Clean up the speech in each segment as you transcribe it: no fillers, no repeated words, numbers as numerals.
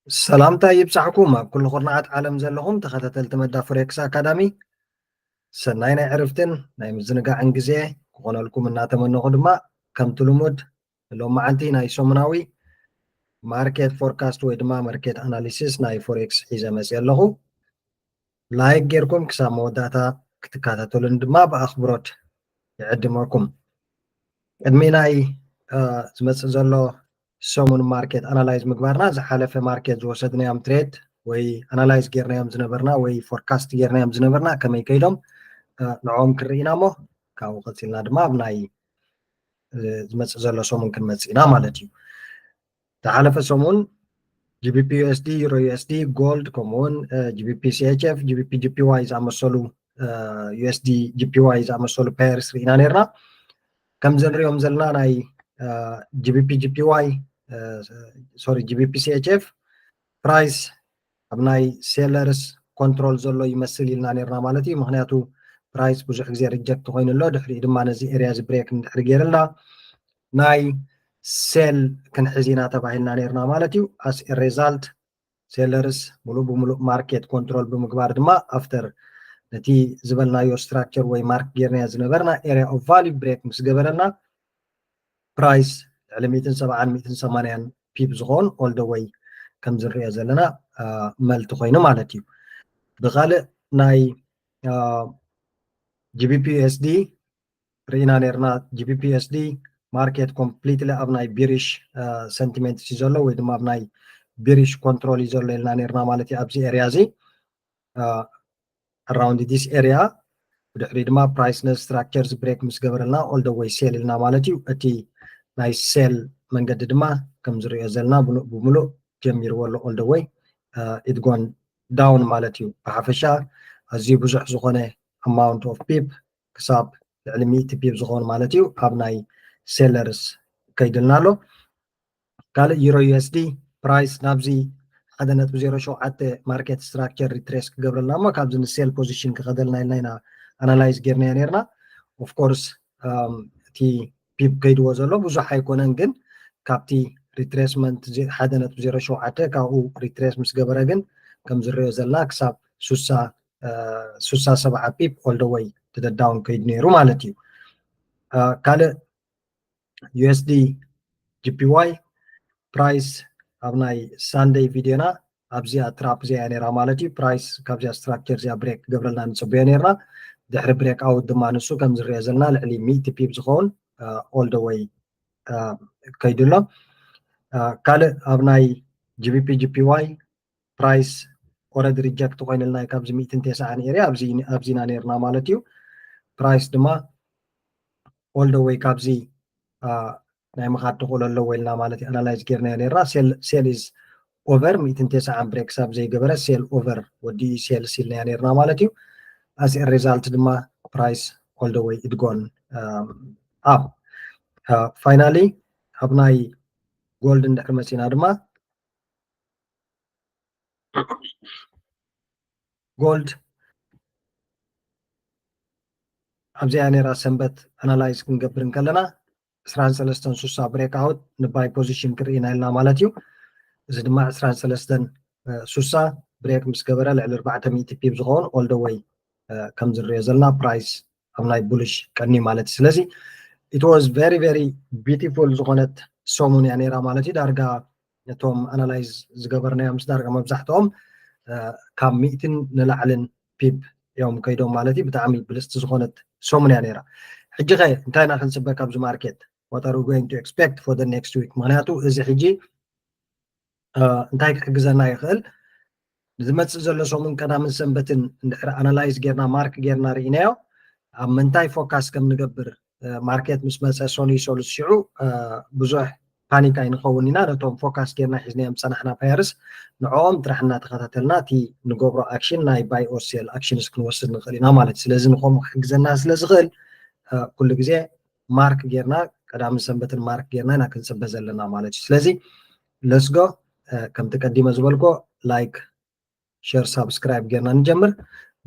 سلامتا يبصحكم كل خرنعات عالم زلهم تخطتل تمدا فريكس أكاديمي سناينا عرفتن ناي مزنقا عن جزيه كونا لكم الناتمنى خدمة كم تلمود لو معانتي ناي سومناوي ماركت فوركاست ويدما ماركت أناليسيس ناي فوركس إذا مسيالله لايك جيركم كسامو داتا كتكاتتولن دما بأخبرات يعدمكم ادمي ناي زمس زلو سومون ماركت أنالايز مقبارنا زحالة ماركت وسدنا يوم تريد ወይ ኣናላይዝ ጌርናዮም ዝነበርና ወይ ፎርካስት ጌርናዮም ዝነበርና ከመይ ከይዶም ንዖም ክርኢና ሞ ካብኡ ቀፂልና ድማ ኣብ ናይ ዝመፅእ ዘሎ ሰሙን ክንመፅእ ኢና ማለት እዩ ዝሓለፈ ሰሙን ጂቢፒ ዩኤስዲ ዩሮ ዩኤስዲ ጎልድ ከምኡውን ጂቢፒ ሲኤችኤፍ ጂቢፒ ጂፒዋይ ዝኣመሰሉ ዩኤስዲ ጂፒዋይ ዝኣመሰሉ ፔርስ ርኢና ነርና ከምዚ ንሪኦም ዘለና ናይ ጂቢፒ ጂፒዋይ ሶሪ ጂቢፒ ሲኤችኤፍ ፕራይስ ኣብ ናይ ሴለርስ ኮንትሮል ዘሎ ይመስል ኢልና ነርና ማለት እዩ ምክንያቱ ፕራይስ ብዙሕ ግዜ ሪጀክት ኮይኑሎ ድሕሪ ድማ ነዚ ኤርያ ዝብሬክ እንድሕሪ ገይርና ናይ ሴል ክንሕዝ ኢና ተባሂልና ነርና ማለት እዩ ኣስ ሪዛልት ሴለርስ ሙሉእ ብሙሉእ ማርኬት ኮንትሮል ብምግባር ድማ ኣፍተር ነቲ ዝበልናዮ ስትራክቸር ወይ ማርክ ጌርናዮ ዝነበርና ኤርያ ኦፍ ቫልዩ ብሬክ ምስ ገበረና ፕራይስ ልዕሊ 170-180 ፒፕ ዝኸውን ኦል ደ ወይ ከም ዝንሪኦ ዘለና መልቲ ኮይኑ ማለት እዩ ብኻልእ ናይ ጂቢፒ ዩኤስዲ ርኢና ነርና ጂቢፒ ዩኤስዲ ማርኬት ኮምፕሊትሊ ኣብ ናይ ቢሪሽ ሰንቲሜንት እዩ ዘሎ ወይ ድማ ኣብ ናይ ቢሪሽ ኮንትሮል እዩ ዘሎ ኢልና ነርና ማለት እዩ ኣብዚ ኤርያ እዚ ኣራውንድ ዲስ ኤርያ ብድሕሪ ድማ ፕራይስ ነዚ ስትራክቸር ዝብሬክ ምስ ገበረልና ኦል ደ ወይ ሴል ኢልና ማለት እዩ እቲ ናይ ሴል መንገዲ ድማ ከም ዝሪኦ ዘለና ብሙሉእ ጀሚርዎ ኣሎ ኦል ደ ወይ ኢት ጎን ዳውን ማለት እዩ ብሓፈሻ ኣዝዩ ብዙሕ ዝኾነ ኣማውንት ኦፍ ፒፕ ክሳብ ልዕሊ 100 ፒፕ ዝኾኑ ማለት እዩ ኣብ ናይ ሴለርስ ከይድልና ኣሎ ካልእ ዩሮ ዩኤስዲ ፕራይስ ናብዚ 1.07 ማርኬት ስትራክቸር ሪትሬስ ክገብረልና እሞ ካብዚ ንሴል ፖዚሽን ክኸደልና ኢልና ኢና ኣናላይዝ ጌርናዮ ነርና ኦፍኮርስ እቲ ፒፕ ከይድዎ ዘሎ ብዙሕ ኣይኮነን ግን ካብቲ ሪትሬስመንት 1.07 ካብኡ ሪትሬስ ምስ ገበረ ግን ከም ዝሪኦ ዘለና ክሳብ 67 ፒፕ ኦል ደ ወይ ትደዳውን ከይድ ነይሩ ማለት እዩ ካልእ ዩኤስዲ ጂፒዋይ ፕራይስ ኣብ ናይ ሳንደይ ቪድዮና ኣብዚኣ ትራፕ እዚኣ ነራ ማለት እዩ ፕራይስ ካብዚኣ ስትራክቸር እዚኣ ብሬክ ገብረልና ንፅበዮ ነርና ድሕሪ ብሬክ ኣውት ድማ ንሱ ከም ዝሪኦ ዘለና ልዕሊ 100 ፒፕ ዝኸውን ኦል ደ ወይ ከይድሎ ካልእ ኣብ ናይ ጂቢፒ ጂፒዋይ ፕራይስ ኦረዲ ሪጀክት ኮይኑልና ካብዚ 190 ኤርያ ኣብዚና ነርና ማለት እዩ ፕራይስ ድማ ኦል ደ ወይ ካብዚ ናይ ምኻድ ትኽእሉ ኣለዎ ኢልና ማለት እዩ ኣናላይዝ ጌርናዮ ነርና ሴል ኢዝ ኦቨር 190 ብሬክ ሳብ ዘይገበረ ሴል ኦቨር ወዲ ሴል ሲልናያ ነርና ማለት እዩ ኣስ ሪዛልት ድማ ፕራይስ ኦል ደ ወይ ኢት ጎን ኣፕ ፋይናሊ ኣብ ናይ ጎልድ እንድሕር መፂና ድማ ጎልድ ኣብዚኣ ነራ ሰንበት ኣናላይዝ ክንገብር ከለና 23 ብሬክ ኣውት ንባይ ፖዚሽን ክርኢና ኢልና ማለት እዩ እዚ ድማ 23 ብሬክ ምስ ገበረ ልዕሊ 400 ፒፕ ዝኸውን ኦል ደ ወይ ከም ዝሪኦ ዘለና ፕራይስ ኣብ ናይ ቡልሽ ቀኒ ማለት እዩ ስለዚ ኢት ዋዝ ቨሪ ቨሪ ቢዩቲፉል ዝኾነት ሰሙን እያ ነራ ማለት እዩ ዳርጋ ነቶም ኣናላይዝ ዝገበርናዮም ምስ ዳርጋ መብዛሕትኦም ካብ 100 ንላዕልን ፒፕ እዮም ከይዶም ማለት እዩ ብጣዕሚ ብልስቲ ዝኾነት ሰሙን እያ ነራ ሕጂ ኸ እንታይ ኢና ክንፅበ ካብዚ ማርኬት what are we going to expect for the next week ምክንያቱ እዚ ሕጂ እንታይ ክሕግዘና ይኽእል ዝመፅእ ዘሎ ሰሙን ቀዳምን ሰንበትን እንድሕሪ ኣናላይዝ ጌርና ማርክ ጌርና ርኢናዮ ኣብ ምንታይ ፎካስ ከም ንገብር ማርኬት ምስ መፀ ሶኒ ሶሉስ ሽዑ ብዙሕ ፓኒክ ኣይንኸውን ኢና ነቶም ፎካስ ጌርና ሒዝናዮም ፀናሕና ፓየርስ ንዕኦም ጥራሕ እናተኸታተልና እቲ ንገብሮ ኣክሽን ናይ ባይ ኦር ሴል ኣክሽንስ ክንወስድ ንኽእል ኢና ማለት ስለዚ ንከምኡ ክሕግዘና ስለ ዝኽእል ኩሉ ግዜ ማርክ ጌርና ቀዳምን ሰንበትን ማርክ ጌርና ኢና ክንፅበ ዘለና ማለት እዩ ስለዚ ለስጎ ከምቲ ቀዲመ ዝበልኮ ላይክ ሼር ሳብስክራይብ ጌርና ንጀምር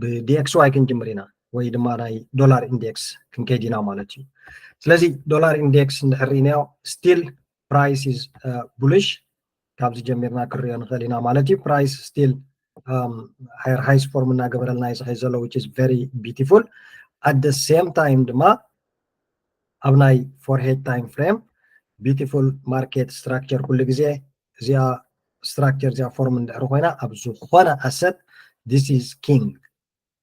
ብዲኤክስዋይ ክንጅምር ኢና ወይ ድማ ናይ ዶላር ኢንዴክስ ክንከይድ ኢና ማለት እዩ ስለዚ ዶላር ኢንዴክስ እንድሕር ርኢናዮ ስቲል ፕራይስ ኢዝ ቡሊሽ ካብዚ ጀሚርና ክሪኦ ንኽእል ኢና ማለት እዩ ፕራይስ ስቲል ሃየር ሃይስ ፎርም እናገበረልና ይስሕይ ዘሎ which is very beautiful at the same time ድማ ኣብ ናይ ፎርሄድ ታይም ፍሬም ቢዩቲፉል ማርኬት ስትራክቸር ኩሉ ግዜ እዚኣ ስትራክቸር እዚኣ ፎርም እንድሕር ኮይና ኣብ ዝኾነ ኣሰት this is king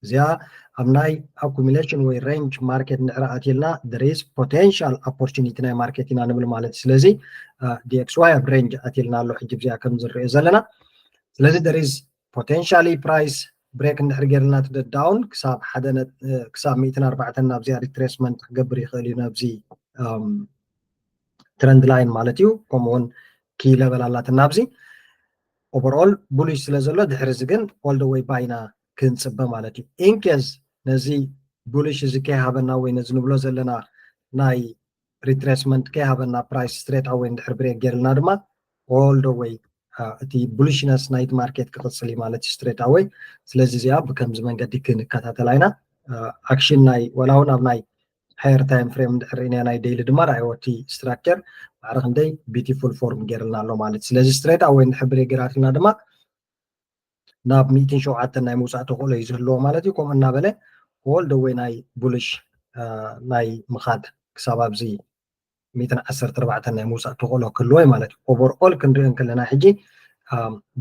እዚኣ ኣብ ናይ ኣኩሚሌሽን ወይ ሬንጅ ማርኬት እንድሕር ኣትልና there is potential opportunity ናይ ማርኬት ኢና ንብል ማለት እዩ ስለዚ DXY ኣብ ሬንጅ ኣትልና ኣሎ ሕጂ እዚኣ ከም ዝሪኦ ዘለና ስለዚ there is potentially price ብሬክ እንድሕር ገይርልና ትደዳውን ክሳብ 104 ናብዚኣ ሪትሬስመንት ክገብር ይኽእል እዩ ናብዚ ትረንድ ላይን ማለት እዩ ከምኡውን ኪ ለቨል ኣላትና ናብዚ ኦቨርኦል ቡሊሽ ስለ ዘሎ ድሕሪ እዚ ግን ኦል ደ ዌይ ባይና ክንፅበ ማለት እዩ ኢንኬዝ ነዚ ቡሊሽ እዚ ከይሃበና ወይ ነዚ ንብሎ ዘለና ናይ ሪትሬስመንት ከይሃበና ፕራይስ ስትሬት ኣወይ እንድሕር ብሬክ ገይርልና ድማ ኦል ደ ዌይ እቲ ቡሊሽነስ ናይቲ ማርኬት ክቅፅል እዩ ማለት እዩ ስትሬት ኣወይ ስለዚ እዚኣ ብከምዚ መንገዲ ክንከታተላ ኢና ኣክሽን ናይ ወላ እውን ኣብ ናይ ሃየር ታይም ፍሬም እንድሕር ኢና ናይ ዴይሊ ድማ ራእይዎ እቲ ስትራክቸር ባዕሪ ክንደይ ቢዩቲፉል ፎርም ገይርልና ኣሎ ማለት እዩ ስለዚ ስትሬት ኣወይ እንድሕር ብሬክ ገይራትና ድማ ናብ 107 ናይ ምውፃእ ተኽእሎ እዩ ዝህልዎ ማለት እዩ ከምኡ እናበለ ኦል ደ ዌይ ናይ ቡሊሽ ናይ ምኻድ ክሳብ ኣብዚ 114 ናይ ምውፃእ ተኽእሎ ክህልዎ እዩ ማለት እዩ ኦቨርኦል ክንሪኦ ከለና ሕጂ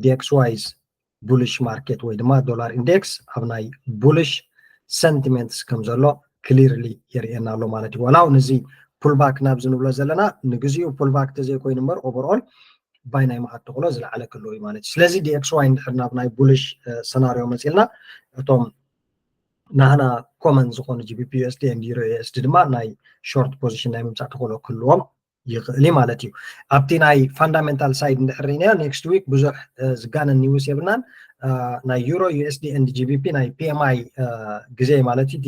DXY's ቡሊሽ ማርኬት ወይ ድማ ዶላር ኢንዴክስ ኣብ ናይ ቡሊሽ ሰንቲሜንትስ ከም ዘሎ ክሊርሊ የርእየና ኣሎ ማለት እዩ ወላ እውን እዚ ፑልባክ ናብ ዝንብሎ ዘለና ንግዚኡ ፑልባክ ተዘይኮይኑ እምበር ኦቨርኦል ባይ ናይ ምኻድ ተኽእሎ ዝለዓለ ክህልዎ እዩ ማለት እዩ ስለዚ DXY እንድሕር ናብ ናይ ቡሊሽ ሰናርዮ መፂልና እቶም ናህና ኮመን ዝኾኑ GBP USD and Euro USD ድማ ናይ ሾርት ፖዚሽን ናይ ምምፃእ ተኽእሎ ክህልዎም ይኽእል ማለት እዩ ኣብቲ ናይ ፋንዳሜንታል ሳይድ እንድሕር ኢና ኔክስት ዊክ ብዙሕ ዝጋነን ኒውስ የብልናን ናይ ዩሮ USD and GBP ናይ PMI ግዜ ማለት እዩ እቲ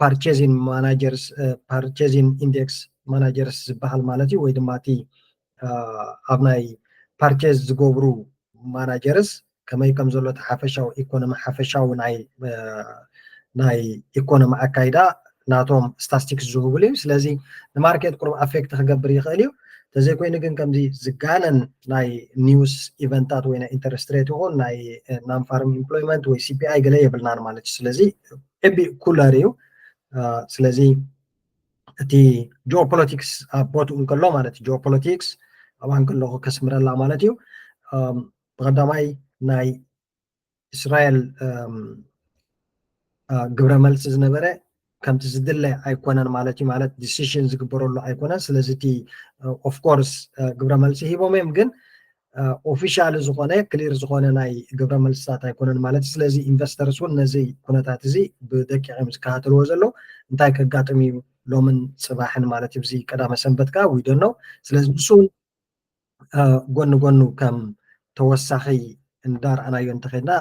ፓርቼዚንግ ማናጀርስ ፓርቼዚንግ ኢንዴክስ ማናጀርስ ዝበሃል ማለት እዩ ወይ ድማ እቲ ኣብ ናይ ፓርቼዝ ዝገብሩ ማናጀርስ ከመይ ከም ዘሎ እቲ ሓፈሻዊ ኢኮኖሚ ሓፈሻዊ ናይ ኢኮኖሚ ኣካይዳ ናቶም ስታቲስቲክስ ዝህብሉ እዩ ስለዚ ንማርኬት ቁሩብ ኣፌክት ክገብር ይኽእል እዩ ተዘይኮይኑ ግን ከምዚ ዝጋነን ናይ ኒውስ ኢቨንታት ወይ ናይ ኢንተረስት ሬት ይኹን ናይ ናን ፋርም ኢምፕሎይመንት ወይ CPI ገለ የብልናን ማለት እዩ ስለዚ ኤቢእ ኩለር እዩ ስለዚ እቲ ጂኦፖለቲክስ ኣብ ቦትኡ እንከሎ ማለት እዩ ጂኦፖለቲክስ ኣብኣ እንከለኹ ከስምረላ ማለት እዩ ብቀዳማይ ናይ እስራኤል ግብረ መልሲ ዝነበረ ከምቲ ዝድለ ኣይኮነን ማለት እዩ ማለት ዲሲሽን ዝግበረሉ ኣይኮነን ስለዚ እቲ ኦፍኮርስ ግብረ መልሲ ሂቦም እዮም ግን ኦፊሻል ዝኾነ ክሊር ዝኾነ ናይ ግብረ መልስታት ኣይኮነን ማለት እዩ ስለዚ ኢንቨስተርስ እውን ነዚ ኩነታት እዚ ብደቂቕ እዮም ዝከታተልዎ ዘሎ እንታይ ከጋጥም እዩ ሎምን ፅባሕን ማለት እዩ እዚ ቀዳመ ሰንበት ከዓ ዊ ዶንት ኖው ስለዚ ንሱ ጎኒ ጎኑ ከም ተወሳኺ እንዳርኣናዮ እንተኸድና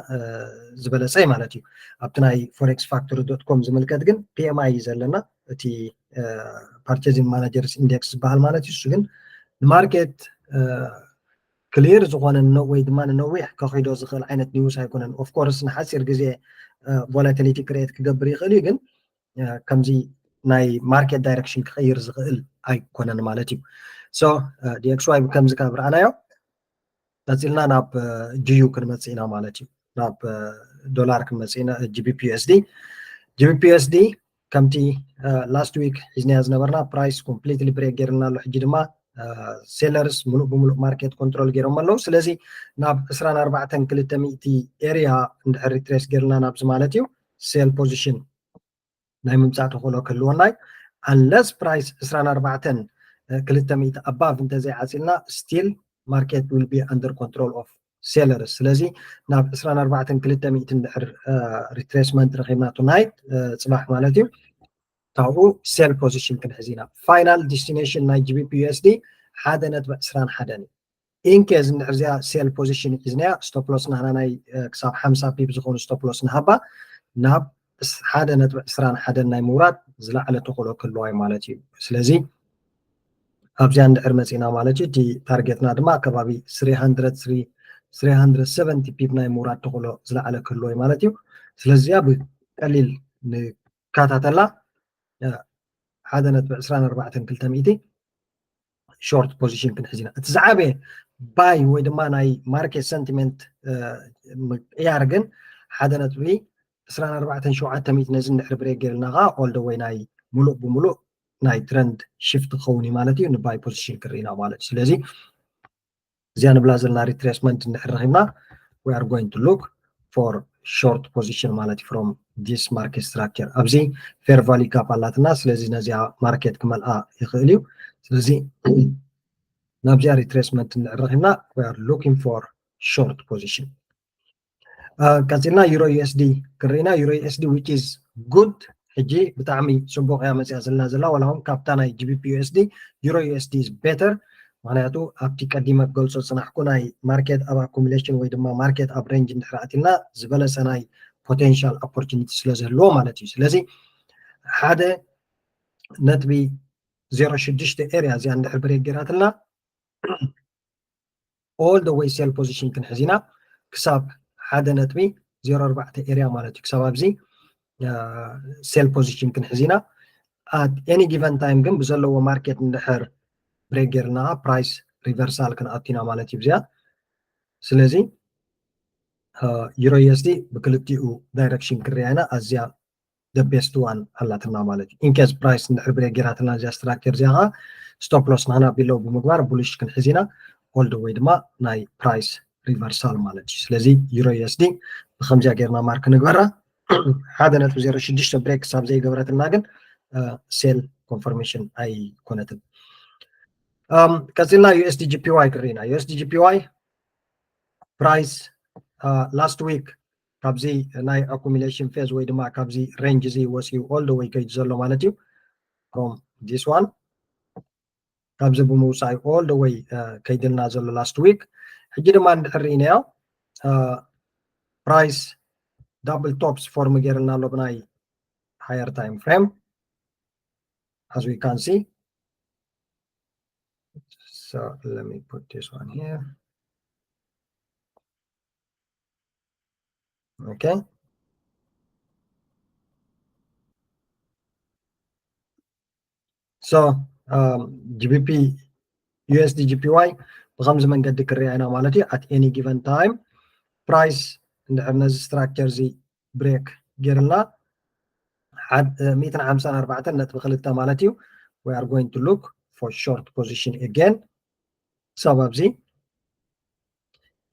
ዝበለፀ ማለት እዩ ኣብቲ ናይ ፎሬክስ ፋክተሪ ዶት ኮም ዝምልከት ግን PMI ዘለና እቲ ፓርቼዚንግ ማናጀርስ ኢንዴክስ ዝበሃል ማለት እዩ እሱ ግን ንማርኬት ክሊር ዝኾነ ወይ ድማ ንነዊሕ ከኺዶ ዝኽእል ዓይነት ኒውስ ኣይኮነን ኦፍኮርስ ንሓፂር ግዜ ቮላቲሊቲ ክሬት ክገብር ይኽእል እዩ ግን ከምዚ ናይ ማርኬት ዳይሬክሽን ክቀይር ዝኽእል ኣይኮነን ማለት እዩ ሶ DXY ከምዚ ካብ ረኣናዮ ቀፂልና ናብ ጂዩ ክንመፅእ ኢና ማለት እዩ ናብ ዶላር ክንመፅእ ኢና GBP USD ከምቲ ላስት ዊክ ሒዝናዮ ዝነበርና ፕራይስ ኮምፕሊትሊ ብሬክ ገይርና ኣሎ ሕጂ ድማ ሴለርስ ሙሉእ ብሙሉእ ማርኬት ኮንትሮል ገይሮም ኣለዉ ስለዚ ናብ 24,200 ኤሪያ እንድሕር ሪትሬስ ገይርና ናብዚ ማለት እዩ ሴል ፖዚሽን ናይ ምምፃእ ተኽእሎ ክህልወና አንለስ ፕራይስ 24,200 ኣባቭ እንተዘይዓፂልና ስቲል ማርኬት ዊል ቢ አንደር ኮንትሮል ኦፍ ሴለርስ ስለዚ ናብ 24,200 እንድሕር ሪትሬስመንት ረኺብና ቱናይት ፅባሕ ማለት እዩ ካብኡ ሴል ፖዚሽን ክንሕዝ ኢና ፋይናል ዲስቲኔሽን ናይ GBP USD 1.21 እዩ ኢንኬዝ እንድሕር እዚኣ ሴል ፖዚሽን ሒዝናያ ስቶፕሎስ ናህና ናይ ክሳብ 50 ፒፕ ዝኾኑ ስቶፕሎስ ንሃባ ናብ 1.21 ናይ ምውራድ ዝለዓለ ተኽእሎ ክህልዋ ማለት እዩ ስለዚ ኣብዚኣ እንድሕር መፂና ማለት እዩ እቲ ታርጌትና ድማ ከባቢ 370 ፒፕ ናይ ምውራድ ተኽእሎ ዝለዓለ ክህልዎ ማለት እዩ ስለዚ እዚኣ ብቀሊል ንካታተላ 1.24200 ሾርት ፖዚሽን ክንሕዝ ኢና እቲ ዝዓበየ ባይ ወይ ድማ ናይ ማርኬት ሰንቲመንት ምቅያር ግን 1.24700 ነዚ እንድሕር ብሬክ ጌርና ኸ ኦል ደ ወይ ናይ ሙሉእ ብሙሉእ ናይ ትረንድ ሽፍት ክኸውን እዩ ማለት እዩ ንባይ ፖዚሽን ክርኢና ማለት እዩ ስለዚ እዚኣ ንብላ ዘለና ሪትሬስመንት እንድሕር ረኺብና we are going to look for short position ማለት እዩ from this market structure ኣብዚ fair value gap ኣላትና ስለዚ ነዚኣ ማርኬት ክመልኣ ይኽእል እዩ ስለዚ ናብዚኣ ሪትሬስመንት እንድሕር ረኺብና we are looking for short position ቀፂልና ዩሮ ዩኤስዲ ክርኢና ዩሮ ዩኤስዲ which is good ሕጂ ብጣዕሚ ፅቡቅ እያ መፅያ ዘላ ወላሁን ካብታ ናይ ጂቢፒ ዩኤስዲ ዩሮ ዩኤስዲ is better ምክንያቱ ኣብቲ ቀዲመ ክገልፆ ፅናሕኩ ናይ ማርኬት ኣብ ኣኩሙሌሽን ወይ ድማ ማርኬት ኣብ ሬንጅ እንድሕር ኣቲልና ዝበለፀ ናይ ፖቴንሻል ኦፖርቹኒቲ ስለ ዘለዎ ማለት እዩ ስለዚ 1.06 ኤርያ እዚኣ እንድሕር ብሬክ ጌራትልና all the way sell position ክንሕዝ ኢና ክሳብ 1.04 ኤርያ ማለት እዩ ክሳብ ኣብዚ ሴል ፖዚሽን ክንሕዝ ኢና at any given time ግን ብዘለዎ ማርኬት እንድሕር ብሬክ ጌርና ፕራይስ ሪቨርሳል ክንኣቲና ማለት እዩ ብዚኣ ስለዚ ዩሮ ዩኤስዲ ብክልቲኡ ዳይሬክሽን ክርያ ኢና ኣዝያ the best one ኣላትና ማለት እዩ ኢንኬስ ፕራይስ እንድሕር ብሬክ ጌራትና እዚኣ ስትራክቸር እዚኣ ኸ ስቶፕ ሎስ ንህና ቢለው ብምግባር ቡሊሽ ክንሕዝ ኢና ኦል ደ ወይ ድማ ናይ ፕራይስ ሪቨርሳል ማለት እዩ ስለዚ ዩሮ ዩኤስዲ ብከምዚኣ ጌርና ማርክ ንግበራ 1.06 ብሬክ ክሳብ ዘይገበረትና ግን ሴል ኮንፈርሜሽን ኣይኮነትን ቀፂልና ዩኤስዲ ጂፒዋይ ክርኢና ዩኤስዲ ጂፒዋይ ፕራይስ ላስት ዊክ ካብዚ ናይ አኩሙሌሽን ፌዝ ወይ ድማ ካብዚ ሬንጅ እዚ ወፅዩ ኦል ደ ወይ ከይዱ ዘሎ ማለት እዩ from this one ካብዚ ብምውፃእ ኦል ደ ወይ ከይድልና ዘሎ ላስት ዊክ ሕጂ ድማ እንድሕር ርኢናዮ ፕራይስ ዳብል ቶፕስ ፎርም ጌርልና ኣሎ ብናይ ሃየር ታይም ፍሬም as we can see so let me put this one here okay so GBP USD GPY بخمس መንገዲ ክርያ ኢና ማለት እዩ at any given time price እንድሕር ነዚ ስትራክቸር እዚ ብሬክ ጌርልና 154.2 ማለት እዩ we are going to look for short position again so ኣብዚ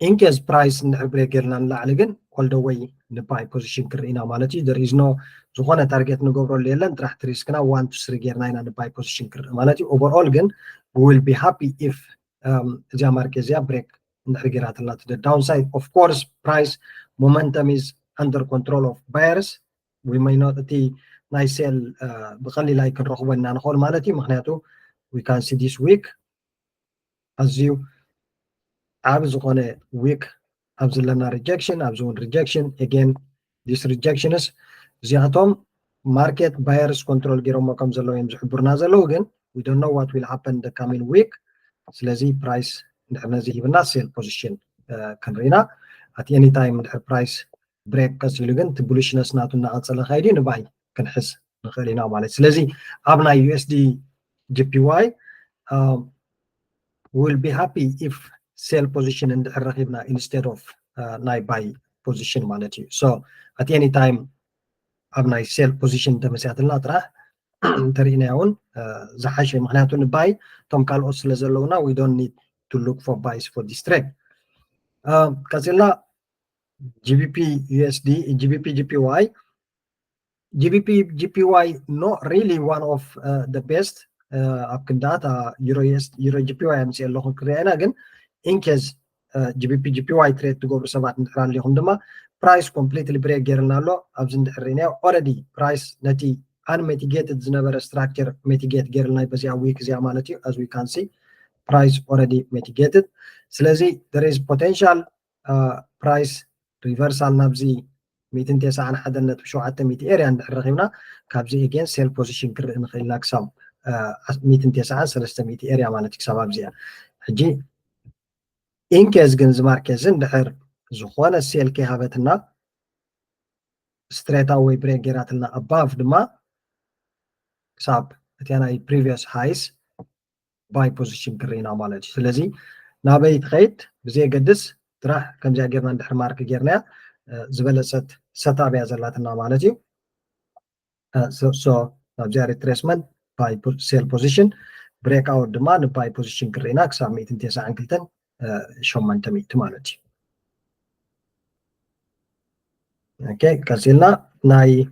in case price እንድሕር ብሬክ ጌርና ንላዕሊ ግን all the way ንባይ ፖዚሽን ክርኢና ማለት እዩ there is no ዝኾነ ታርጌት ንገብረሉ የለን ጥራሕ ትሪስክና 1 to 3 ጌርና ኢና ንባይ ፖዚሽን ክርኢ ማለት እዩ overall ግን we will be happy if እዚኣ ማርኬት እዚኣ ብሬክ እንድሕር ጌራትልና to the downside of course price momentum is under control of buyers we may not እቲ ናይ ሴል ብቀሊል ኣይክንረኽቦ ኢና ንኽእል ማለት እዩ ምክንያቱ we can see this week ኣዝዩ ዓብ ዝኾነ ዊክ ኣብ ዘለና ሪጀክሽን ኣብዚ እውን ሪጀክሽን again this rejections እዚኣቶም ማርኬት ባየርስ ኮንትሮል ገይሮሞ ከም ዘለዉ እዮም ዝሕብሩና ዘለዉ ግን we don't know what will happen the coming week ስለዚ ፕራይስ እንድሕር ነዚ ሂብና ሴል ፖዚሽን ክንርኢና at any time እንድሕር ፕራይስ ብሬክ ቀፂሉ ግን እቲ ቡሊሽነስ ናቱ እናቐፀለ ከይዲ ንባይ ክንሕዝ ንኽእል ኢና ማለት ስለዚ ኣብ ናይ USD GPY will be happy if sell position እንድሕር ረኺብና instead of ናይ ባይ ፖዚሽን ማለት እዩ so at any time ኣብ ናይ ሴል ፖዚሽን ተመሲያትልና ጥራሕ እንተሪእናዮ እውን ዝሓሸ ምክንያቱ ንባይ እቶም ካልኦት ስለ ዘለውና we don't need to look for buys for this trade ቀፂልና GBP USD GBP GPY GBP GPY not really one of the best ኣብ ክንዳት Euro GPY ኣምፅእ ኣለኹ ክሪአ ኢና ግን in case GBP GPY ትሬድ ትገብሩ ሰባት እንድሕር ኣለኹም ድማ ፕራይስ ኮምፕሊትሊ ብሬክ ጌርና ኣሎ ኣብዚ እንድሕር ርኢናዮ ኦልሬዲ ፕራይስ ነቲ unmitigated ዝነበረ ስትራክቸር ሚቲጌት ጌርልና በዚኣ ዊክ እዚኣ ማለት እዩ as we can see price already mitigated ስለዚ there is potential price reversal ናብዚ 191.7 ኤርያ እንድሕር ረኺብና ካብዚ again sell position ክርኢ ንኽእል ኢና ክሳብ 193 ኤርያ ማለት እዩ ክሳብ ኣብዚኣ ሕጂ in case ግን ዝማርኬት እንድሕር ዝኾነ ሴል ከይሃበትና straight away break ጌራትና above ድማ ክሳብ እቲ ናይ previous highs buy position ክርኢና ማለት እዩ ስለዚ نابي تخيد بزي قدس تراح كم جا جيرنا ندحر مارك جيرنا زبلست ستا بيا زلاتنا مالتي so نابجا retracement by sell position break out demand by position كرينا كساب 209 كلتن شومان تميت مالتي اوكي كازيلنا ناي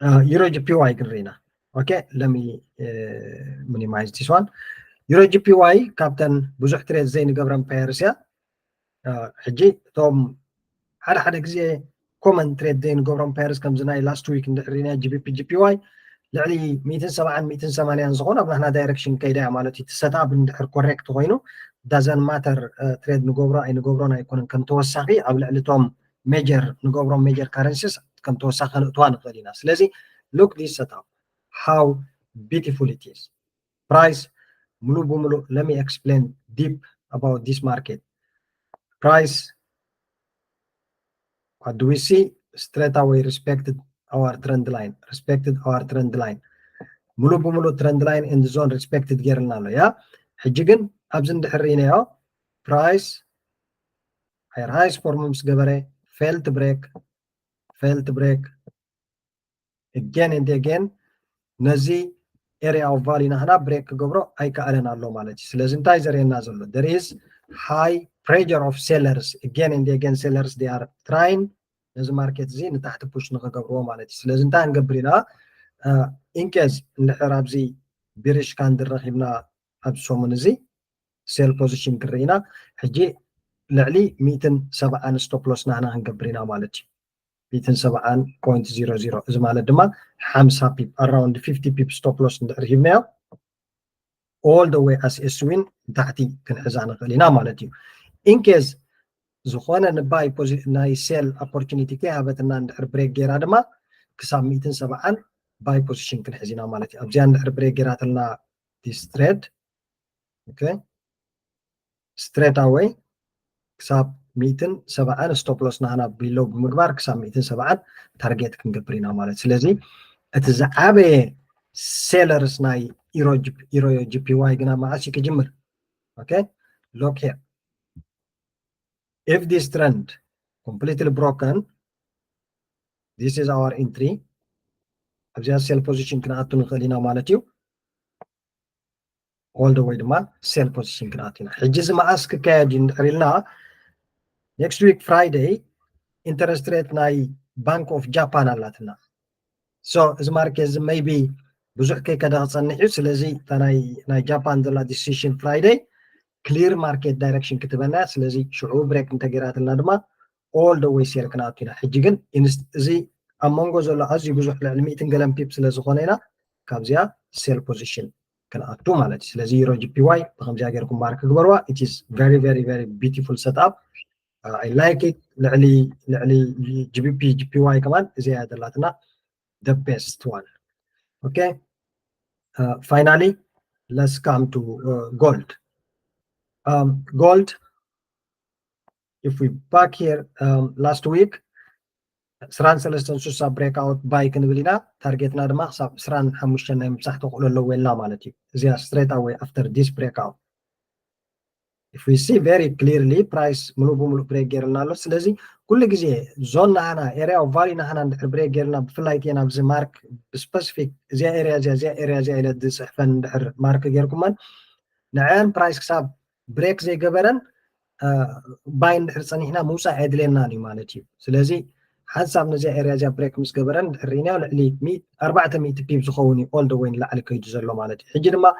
يورو جي بي واي كرينا اوكي لمي minimize this one يورو جي بي واي كابتن بزح تريد زين قبرن بيرسيا حجي توم حدا كزي كومن تريد زين قبرن بيرس كم زناي لاست ويك ندحرينا جي بي واي لعلي 207 208 زغون بنا هنا دايركشن كيدا مالتي تستا بندحر كوريكت خوينو دازن ماتر تريد نقبرا اي نقبرنا يكون كم توساقي او لعلي توم ميجر نقبرا ميجر كارنسيس كم توساقا نقطوان قلينا سلازي look this setup how beautiful it is price ملو بملو let me explain deep about this market price what do we see straight away respected our trend line ملو بملو trend line in the zone respected جيرنا له يا حجيجن أبزن دحرينا يا price higher highs performance جبره failed break again and again نزي area of value نحنا break جبره أي كأرنا له مالتي سلزم تايزر ينازل there is high pressure of sellers again and again sellers they are trying نزي market زين تحت push نجبره مالتي سلزم تان جبرينا in case نحراب زي بيرش كان درخيبنا أبسومن زي سيل بوزيشن كرينا حجي لعلي 207 ستوب لوس نحنا هنقبرينا مالتي 207.00 إذا مالت دما 5 بيب around 50 بيب ستوب لوس ندرهيبنا all the way as a swing تحتي كنحزانا خلينا مالتي in case زخوانا نباي ناي سيل opportunity كي هابتنا ندحر بريك جيرا دما كساب 207 باي بوزيشن كنحزينا مالتي أبزيان ندحر بريك جيرات لنا this trade okay straight away كساب 207 ستوب لوس نحنا بيلو بمقبار كساب 207 تارجت كنقبرينا مالت سلازي اتزعابي سيلرز ناي ايرو جي بي واي قنا معاشي كجمر okay look here if this trend completely broken this is our entry أبزيان سيل بوزيشن كنا أتون خلينا مالتيو all the way دما سيل بوزيشن كنا أتينا حجز ما أسك كاجين ريلنا next week Friday interest rate ناي Bank of Japan اللاتنا so as markets maybe بزح كي كده تصنحي سلازي ناي جابان دلا decision Friday clear market direction كتبنا سلازي شعور بريك انتجرات الندمة all the way سير كناتنا حجيجن زي among زولا أزي بزح العلمي تنقلم بيب سلازي خونينا كابزيا sell position كناتو مالتي سلازي يرو جي بي واي بخم جاكيركم مارك كبروا it is very beautiful setup I like it لعلي جي بي واي كمان زي هذا لاتنا the best one okay finally let's come to gold gold if we back here last week سران سلستن سوسا break out buy كنبلينا targetنا دما حساب سران حمشنا مسحتو قولو ويلا مالتي زي straight away after this breakout if we see very clearly price ملو بملو بريك جيرنا له سلازي كل جزء زون هنا area of value هنا بريك جيرنا بفلايت هنا بزي مارك specific زي area زي إلى دس فن دحر مارك جيركمان نعم price كساب بريك زي جبرن باين دحر صني هنا موسى عدلنا ني مالتي سلازي حسب نزي area زي بريك مس جبرن دحرينا لي 100 400 بيب زخوني all the way لا عليك يجزلو مالتي حجي ما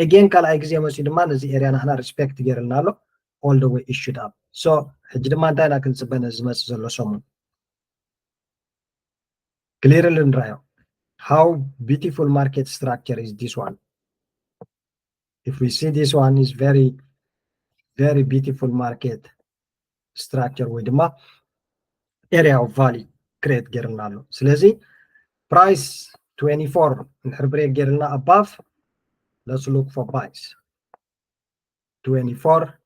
again كلا أجزاء مسي دمان نزي area نحنا respect جيرنا له all the way issued up so حجي دمان دانا كنسبنا زمس زلو سومون clearly نرايو how beautiful market structure is this one if we see this one is very beautiful market structure with ما area of value create جيرنا له سلازي price 24 نحر بريك جيرنا above let's look for buys 24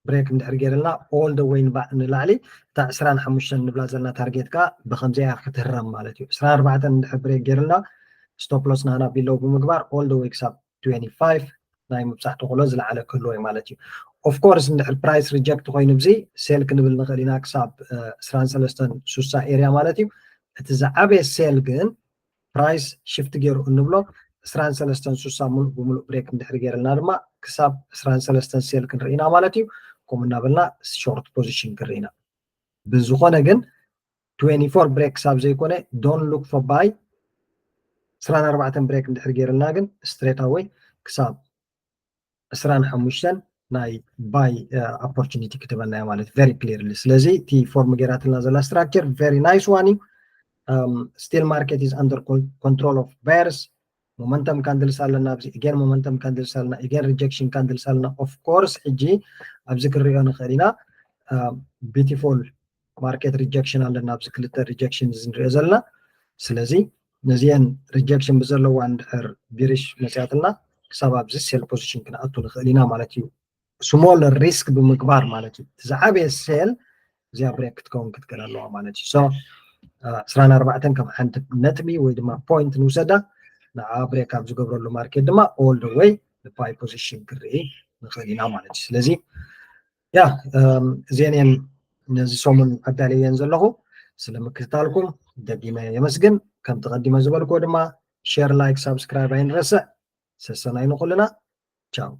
بريك ندحر جيرنا all the way نلعلي تاع 25 نبلا زلنا تارجت كا بخمسة كتهرم مالتي 24 ندحر بريك جيرنا ستوب لوس هنا بيلو بمقبار all the way up 25 ناي مبسحتو خلوز على كله مالتي of course እንድሕር ፕራይስ ሪጀክት ኮይኑ ብዚ ሴል ክንብል ንኽእል ኢና ክሳብ 23.60 ኤርያ ማለት እዩ እቲ ዝዓበየ ሴል ግን ፕራይስ ሽፍት ገይሩ እንብሎ 23.60 ሙሉእ ብሙሉእ ብሬክ እንድሕር ገይርልና ድማ ክሳብ 23 ሴል ክንርኢና ማለት እዩ ከምኡ እናበልና ሾርት ፖዚሽን ክንርኢና ብዝኾነ ግን 24 ብሬክ ክሳብ ዘይኮነ ዶንት ሉክ ፎር ባይ 24 ብሬክ እንድሕር ገይርልና ግን ስትሬት ኣዌይ ክሳብ 25 ናይ ባይ ኦፖርቹኒቲ ክትበልና እያ ማለት ቨሪ ክሊርሊ ስለዚ እቲ ፎርም ገይራትና ዘላ ስትራክቸር ቨሪ ናይስ ዋን እዩ still market is under control of buyers momentum candles ኣለና ኣብዚ again momentum candles ኣለና again rejection candles ኣለና of course ሕጂ ኣብዚ ክንሪኦ ንኽእል ኢና beautiful market rejection ኣለና ኣብዚ ክልተ rejection ንሪኦ ዘለና ስለዚ ነዚአን rejection ብዘለዋ እንድሕር ቢሪሽ መፅያትና ክሳብ ኣብዚ ሴል ፖዚሽን ክንኣቱ ንኽእል ኢና ማለት እዩ ስሞል ሪስክ ብምግባር ማለት እዩ ዝዓበየ ሴል እዚኣ ብሬክ ክትከውን ክትከል ኣለዋ ማለት እዩ ሶ 24 ከም ሓንቲ ነጥቢ ወይ ድማ ፖይንት ንውሰዳ ንዓ ብሬክ ኣብ ዝገብረሉ ማርኬት ድማ ኦል ደ ዌይ ባይ ፖዚሽን ክርኢ ንኽእል ኢና ማለት እዩ ስለዚ ያ እዚአን እየን ነዚ ሰሙን ኣዳልየን ዘለኹ ስለምክትታልኩም ደጊመ የመስግን ከም ተቐዲመ ዝበልክዎ ድማ ሼር ላይክ ሳብስክራይብ ኣይንረስዕ ሰሰናይ ንኹልና ቻው